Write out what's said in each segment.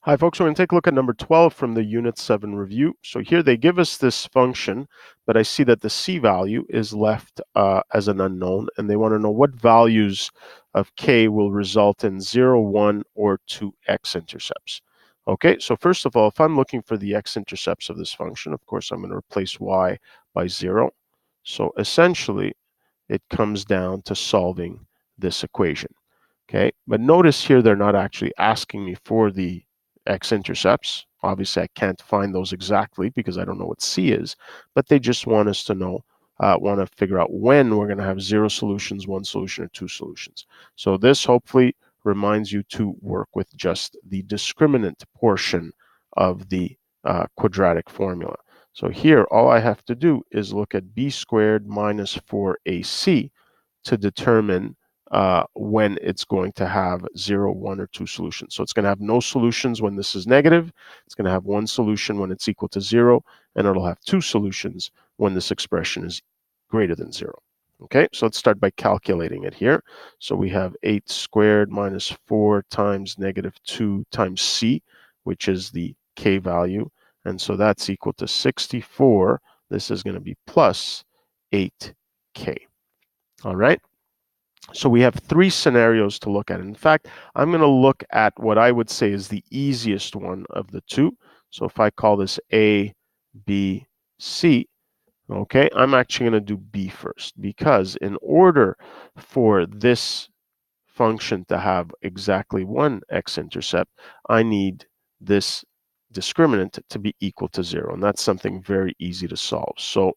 Hi folks, we're going to take a look at number 12 from the Unit 7 review. So here they give us this function, but I see that the c value is left as an unknown, and they want to know what values of k will result in 0, 1, or 2 x-intercepts. Okay, so first of all, if I'm looking for the x-intercepts of this function, of course I'm going to replace y by 0. So essentially, it comes down to solving this equation. Okay, but notice here they're not actually asking me for the x-intercepts. Obviously, I can't find those exactly because I don't know what c is, but they just want us to know, want to figure out when we're going to have 0 solutions, 1 solution, or 2 solutions. So this hopefully reminds you to work with just the discriminant portion of the quadratic formula. So here, all I have to do is look at b squared minus 4ac to determine when it's going to have 0, 1, or 2 solutions. So it's going to have no solutions when this is negative. It's going to have 1 solution when it's equal to 0, and it'll have 2 solutions when this expression is greater than 0. Okay, so let's start by calculating it here. So we have 8 squared minus 4 times negative 2 times c, which is the k value. And so that's equal to 64. This is going to be plus 8k. All right. So we have 3 scenarios to look at. In fact, I'm going to look at what I would say is the easiest one of the 2. So if I call this A, B, C, okay, I'm actually going to do B first, because in order for this function to have exactly 1 x-intercept, I need this discriminant to be equal to 0, and that's something very easy to solve. So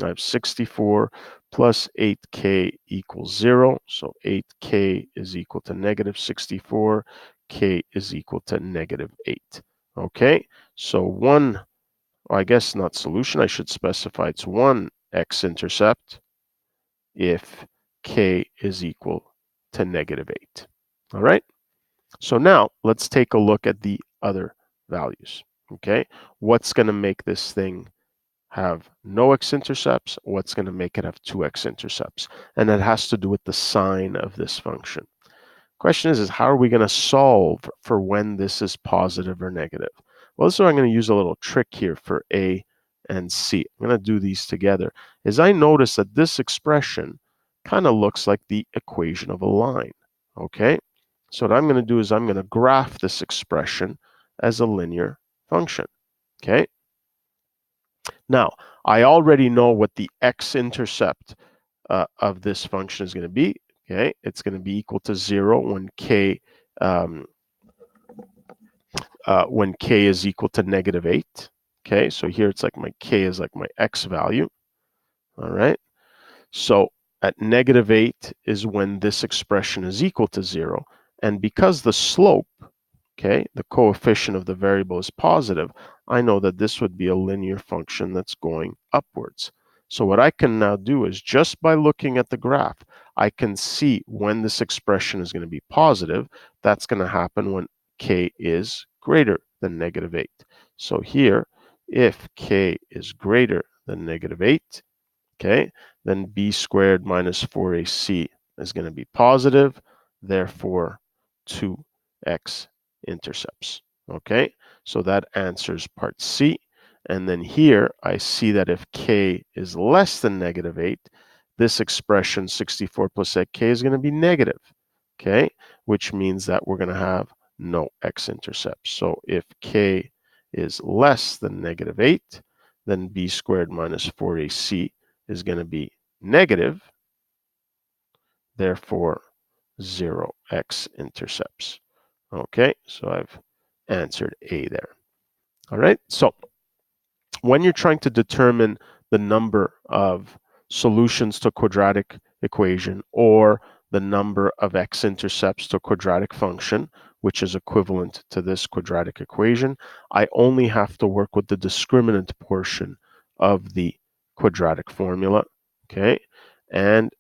I have 64 plus 8k equals 0. So 8k is equal to negative 64. K is equal to negative 8. Okay, so one, I guess not solution, I should specify it's 1 x-intercept if k is equal to negative 8. All right, so now let's take a look at the other values. Okay, what's going to make this thing have no x-intercepts? What's going to make it have 2 x-intercepts? And that has to do with the sign of this function. Question is how are we going to solve for when this is positive or negative? Well, this is where I'm going to use a little trick here for A and C. I'm going to do these together. As I notice that this expression kind of looks like the equation of a line. Okay, so what I'm going to do is I'm going to graph this expression as a linear function. Okay, now, I already know what the x-intercept of this function is going to be. Okay, it's going to be equal to 0 when k is equal to negative 8. Okay, so here it's like my k is like my x value. All right, so at negative 8 is when this expression is equal to 0. And because the slope, okay, the coefficient of the variable is positive, I know that this would be a linear function that's going upwards. So what I can now do is just by looking at the graph, I can see when this expression is going to be positive. That's going to happen when k is greater than negative 8. So here, if k is greater than negative 8, okay, then b squared minus 4ac is going to be positive, therefore 2x intercepts. Okay, so that answers part C. And then here I see that if k is less than negative 8, this expression 64 plus 8k is going to be negative. Okay, which means that we're going to have no x-intercepts. So if k is less than negative 8, then b squared minus 4ac is going to be negative, therefore 0 x-intercepts. Okay, so I've answered A there. All right, so when you're trying to determine the number of solutions to a quadratic equation or the number of x-intercepts to a quadratic function, which is equivalent to this quadratic equation, I only have to work with the discriminant portion of the quadratic formula, okay? And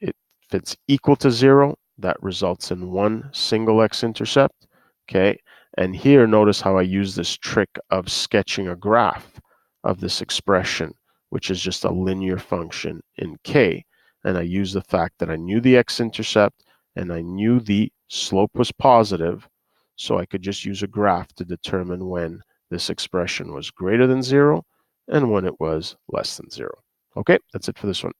if it's equal to 0, that results in 1 single x-intercept, okay? And here, notice how I use this trick of sketching a graph of this expression, which is just a linear function in k. And I use the fact that I knew the x-intercept and I knew the slope was positive. So I could just use a graph to determine when this expression was greater than 0 and when it was less than 0. Okay, that's it for this one.